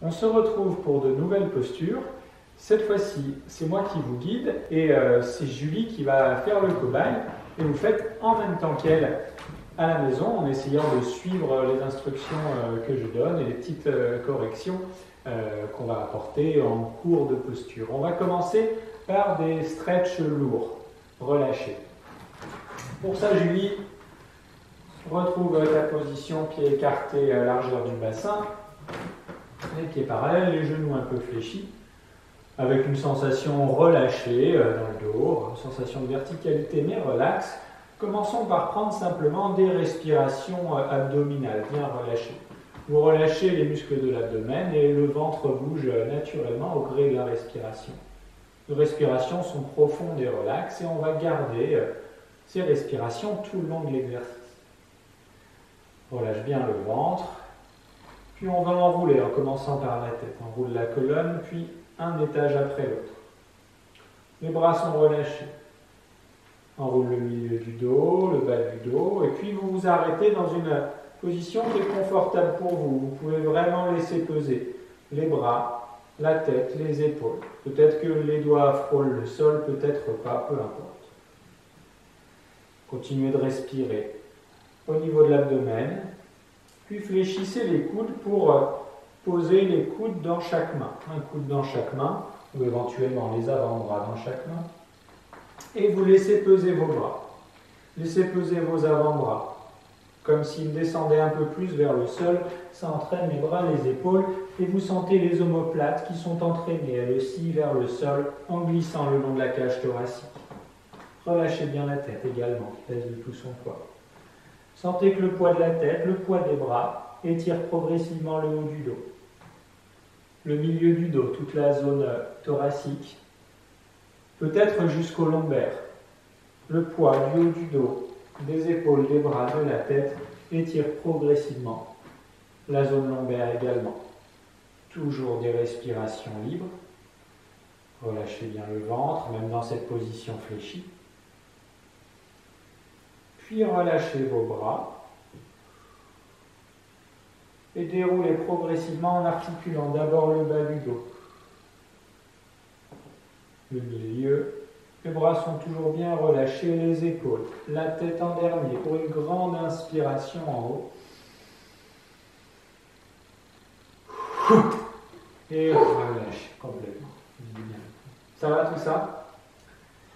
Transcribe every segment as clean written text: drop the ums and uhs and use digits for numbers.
On se retrouve pour de nouvelles postures. Cette fois-ci, c'est moi qui vous guide et c'est Julie qui va faire le cobaye. Et vous faites en même temps qu'elle à la maison en essayant de suivre les instructions que je donne et les petites corrections qu'on va apporter en cours de posture. On va commencer par des stretches lourds, relâchés. Pour ça, Julie, retrouve ta position, pied écarté à largeur du bassin, les pieds parallèles, les genoux un peu fléchis, avec une sensation relâchée dans le dos, sensation de verticalité mais relaxe. Commençons par prendre simplement des respirations abdominales, bien relâchées. Vous relâchez les muscles de l'abdomen et le ventre bouge naturellement au gré de la respiration. Les respirations sont profondes et relaxes et on va garder ces respirations tout le long de l'exercice. Relâche bien le ventre, puis on va enrouler en commençant par la tête. On roule la colonne, puis un étage après l'autre. Les bras sont relâchés. Enroule le milieu du dos, le bas du dos, et puis vous vous arrêtez dans une position qui est confortable pour vous. Vous pouvez vraiment laisser peser les bras, la tête, les épaules. Peut-être que les doigts frôlent le sol, peut-être pas, peu importe. Continuez de respirer au niveau de l'abdomen, puis fléchissez les coudes pour poser les coudes dans chaque main. Un coude dans chaque main, ou éventuellement les avant-bras dans chaque main. Et vous laissez peser vos bras. Laissez peser vos avant-bras, comme s'ils descendaient un peu plus vers le sol. Ça entraîne les bras, les épaules, et vous sentez les omoplates qui sont entraînées, elles aussi, vers le sol, en glissant le long de la cage thoracique. Relâchez bien la tête également, qui pèse de tout son poids. Sentez que le poids de la tête, le poids des bras, étire progressivement le haut du dos. Le milieu du dos, toute la zone thoracique, peut-être jusqu'au lombaire. Le poids du haut du dos, des épaules, des bras, de la tête, étire progressivement. La zone lombaire également. Toujours des respirations libres. Relâchez bien le ventre, même dans cette position fléchie. Puis relâchez vos bras et déroulez progressivement en articulant d'abord le bas du dos, le milieu. Les bras sont toujours bien relâchés, les épaules, la tête en dernier pour une grande inspiration en haut. Et relâchez complètement. Ça va tout ça?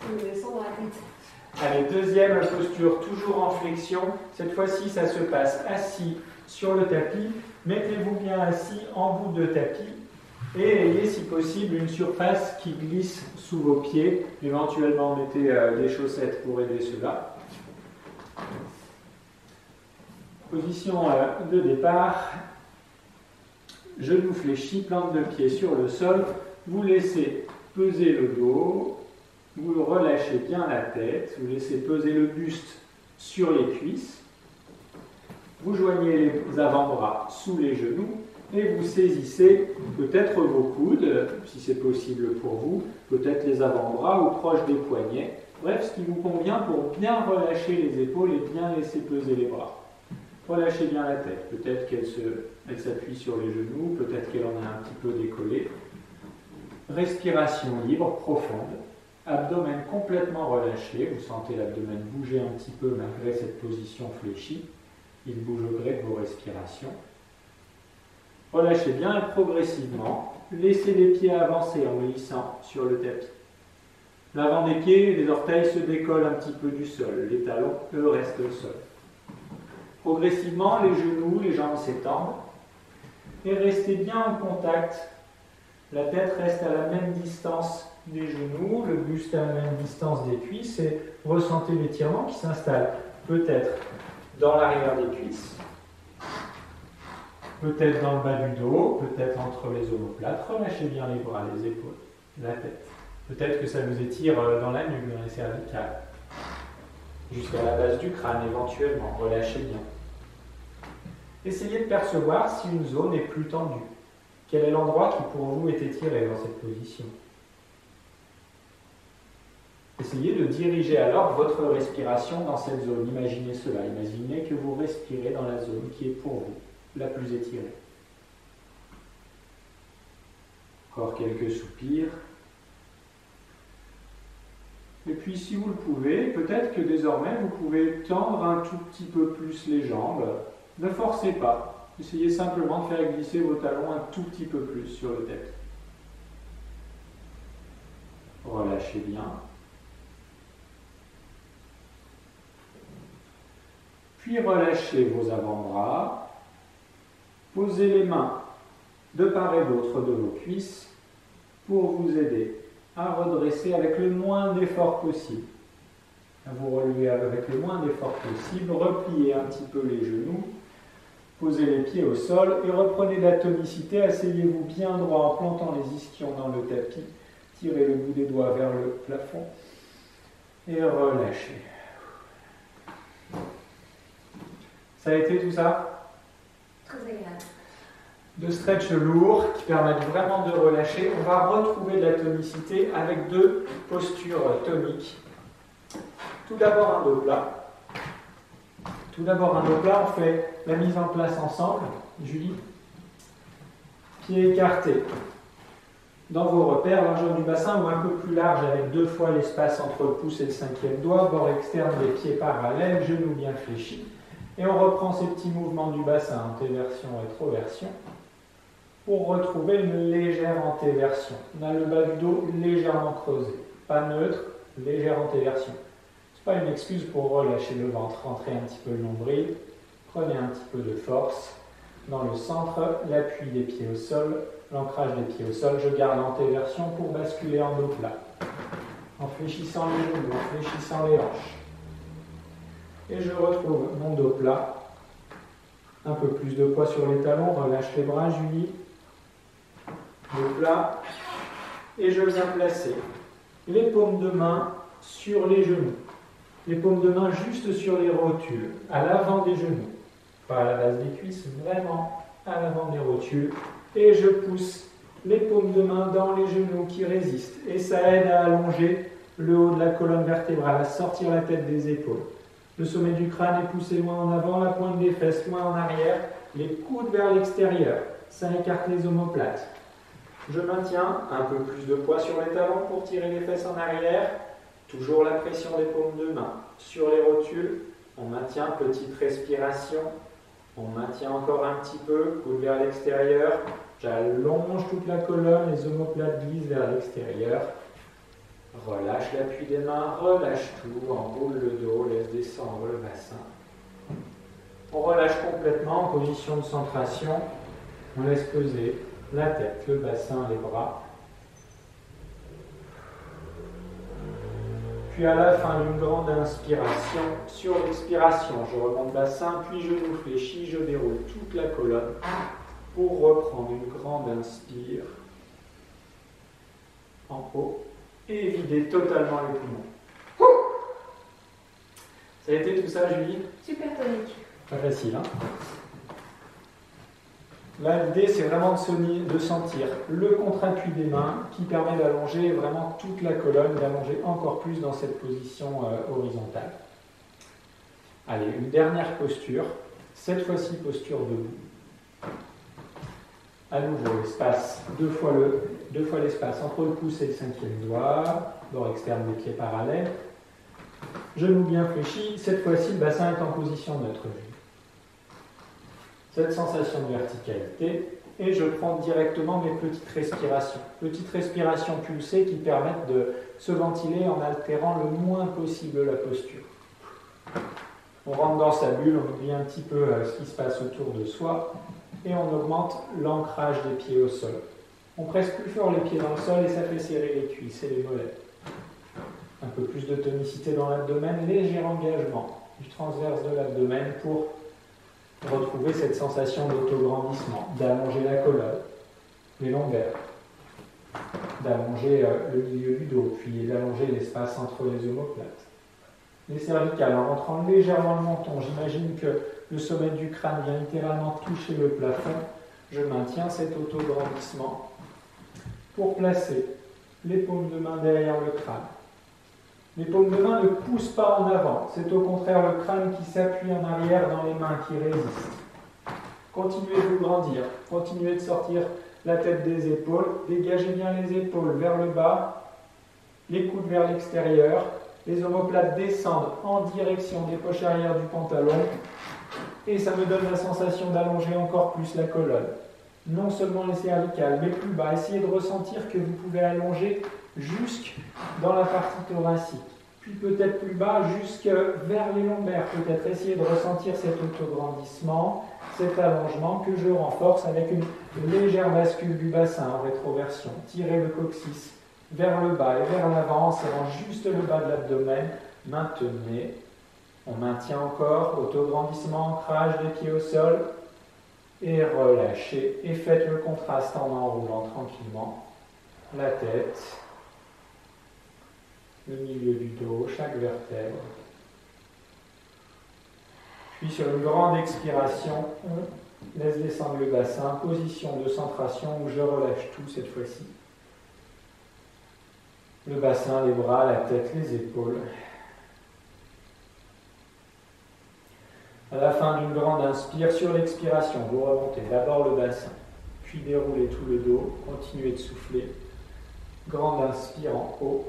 Je me sens dans la tête. Allez, deuxième posture, toujours en flexion. Cette fois-ci, ça se passe assis sur le tapis. Mettez-vous bien assis en bout de tapis et ayez, si possible, une surface qui glisse sous vos pieds. Éventuellement, mettez des chaussettes pour aider cela. Position de départ. Genoux fléchis, plante de pied sur le sol. Vous laissez peser le dos. Vous relâchez bien la tête, vous laissez peser le buste sur les cuisses. Vous joignez les avant-bras sous les genoux et vous saisissez peut-être vos coudes, si c'est possible pour vous, peut-être les avant-bras ou proches des poignets. Bref, ce qui vous convient pour bien relâcher les épaules et bien laisser peser les bras. Relâchez bien la tête, peut-être qu'elle s'appuie sur les genoux, peut-être qu'elle en a un petit peu décollé. Respiration libre, profonde. Abdomen complètement relâché, vous sentez l'abdomen bouger un petit peu malgré cette position fléchie. Il bouge au gré de vos respirations. Relâchez bien et progressivement, laissez les pieds avancer en glissant sur le tapis. L'avant des pieds, les orteils se décollent un petit peu du sol, les talons, eux, restent au sol. Progressivement, les genoux, les jambes s'étendent et restez bien en contact. La tête reste à la même distance des genoux, le buste à la même distance des cuisses et ressentez l'étirement qui s'installe peut-être dans l'arrière des cuisses, peut-être dans le bas du dos, peut-être entre les omoplates. Relâchez bien les bras, les épaules, la tête. Peut-être que ça vous étire dans la nuque, dans les cervicales, jusqu'à la base du crâne éventuellement. Relâchez bien. Essayez de percevoir si une zone est plus tendue. Quel est l'endroit qui pour vous est étiré dans cette position? Essayez de diriger alors votre respiration dans cette zone. Imaginez cela. Imaginez que vous respirez dans la zone qui est pour vous la plus étirée. Encore quelques soupirs. Et puis si vous le pouvez, peut-être que désormais vous pouvez tendre un tout petit peu plus les jambes. Ne forcez pas. Essayez simplement de faire glisser vos talons un tout petit peu plus sur le tapis. Relâchez bien. Puis relâchez vos avant-bras. Posez les mains de part et d'autre de vos cuisses pour vous aider à redresser avec le moins d'effort possible. À vous relever avec le moins d'effort possible. Repliez un petit peu les genoux. Posez les pieds au sol et reprenez de la tonicité. Asseyez-vous bien droit en plantant les ischions dans le tapis. Tirez le bout des doigts vers le plafond et relâchez. Ça a été tout ça? Très agréable. De stretch lourds qui permettent vraiment de relâcher. On va retrouver de la tonicité avec deux postures toniques. Tout d'abord un dos plat. On fait la mise en place ensemble. Julie, pieds écartés. Dans vos repères, largeur du bassin ou un peu plus large avec 2 fois l'espace entre le pouce et le 5e doigt, bord externe des pieds parallèles, genoux bien fléchis. Et on reprend ces petits mouvements du bassin, antéversion, rétroversion, pour retrouver une légère antéversion. On a le bas du dos légèrement creusé, pas neutre, légère antéversion. Ce n'est pas une excuse pour relâcher le ventre, rentrer un petit peu le nombril, prenez un petit peu de force. Dans le centre, l'appui des pieds au sol, l'ancrage des pieds au sol, je garde l'antéversion pour basculer en dos plat. En fléchissant les genoux, en fléchissant les hanches. Et je retrouve mon dos plat. Un peu plus de poids sur les talons, relâche les bras, Julie. Dos plat. Et je viens placer les paumes de main sur les genoux. Les paumes de main juste sur les rotules, à l'avant des genoux. Pas à la base des cuisses, vraiment à l'avant des rotules. Et je pousse les paumes de main dans les genoux qui résistent. Et ça aide à allonger le haut de la colonne vertébrale, à sortir la tête des épaules. Le sommet du crâne est poussé loin en avant, la pointe des fesses loin en arrière, les coudes vers l'extérieur. Ça écarte les omoplates. Je maintiens un peu plus de poids sur les talons pour tirer les fesses en arrière. Toujours la pression des paumes de main sur les rotules. On maintient, petite respiration. On maintient encore un petit peu, coude vers l'extérieur. J'allonge toute la colonne, les omoplates glissent vers l'extérieur. Relâche l'appui des mains, relâche tout, enroule le dos, laisse descendre le bassin. On relâche complètement en position de centration. On laisse peser la tête, le bassin, les bras. Puis à la fin d'une grande inspiration, sur l'expiration, je remonte bassin, puis genoux fléchis, je déroule toute la colonne pour reprendre une grande inspire en haut et vider totalement les poumons. Ça a été tout ça, Julie? Super tonique. Pas facile, hein? Là, l'idée, c'est vraiment de sentir le contre-appui des mains qui permet d'allonger vraiment toute la colonne, d'allonger encore plus dans cette position horizontale. Allez, une dernière posture, cette fois-ci posture debout. À nouveau, l'espace, deux fois l'espace entre le pouce et le 5e doigt, bord externe des pieds parallèles. Genoux bien fléchis, cette fois-ci le bassin est en position neutre. Cette sensation de verticalité, et je prends directement mes petites respirations. Petites respirations pulsées qui permettent de se ventiler en altérant le moins possible la posture. On rentre dans sa bulle, on oublie un petit peu ce qui se passe autour de soi, et on augmente l'ancrage des pieds au sol. On presse plus fort les pieds dans le sol et ça fait serrer les cuisses et les mollets. Un peu plus de tonicité dans l'abdomen, léger engagement du transverse de l'abdomen pour retrouver cette sensation d'autograndissement, d'allonger la colonne, les longueurs, d'allonger le milieu du dos, puis d'allonger l'espace entre les omoplates. Les cervicales, en rentrant légèrement le menton, j'imagine que le sommet du crâne vient littéralement toucher le plafond. Je maintiens cet autograndissement pour placer les paumes de main derrière le crâne. Les paumes de main ne poussent pas en avant, c'est au contraire le crâne qui s'appuie en arrière dans les mains qui résistent. Continuez de vous grandir, continuez de sortir la tête des épaules, dégagez bien les épaules vers le bas, les coudes vers l'extérieur, les omoplates descendent en direction des poches arrière du pantalon et ça me donne la sensation d'allonger encore plus la colonne. Non seulement les cervicales, mais plus bas. Essayez de ressentir que vous pouvez allonger jusque dans la partie thoracique. Puis peut-être plus bas, jusque vers les lombaires. Peut-être essayez de ressentir cet autograndissement, cet allongement que je renforce avec une légère bascule du bassin en rétroversion. Tirez le coccyx vers le bas et vers l'avant, en serrant juste le bas de l'abdomen. Maintenez. On maintient encore, autograndissement, ancrage des pieds au sol. Et relâchez. Et faites le contraste en enroulant tranquillement la tête, le milieu du dos, chaque vertèbre. Puis sur une grande expiration, on laisse descendre le bassin, position de centration où je relâche tout cette fois-ci. Le bassin, les bras, la tête, les épaules. À la fin d'une grande inspire, sur l'expiration, vous remontez d'abord le bassin, puis déroulez tout le dos, continuez de souffler. Grande inspire en haut.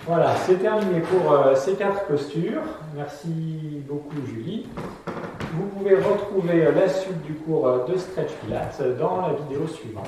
Voilà, c'est terminé pour ces 4 postures. Merci beaucoup Julie. Vous pouvez retrouver la suite du cours de Stretch Pilates dans la vidéo suivante.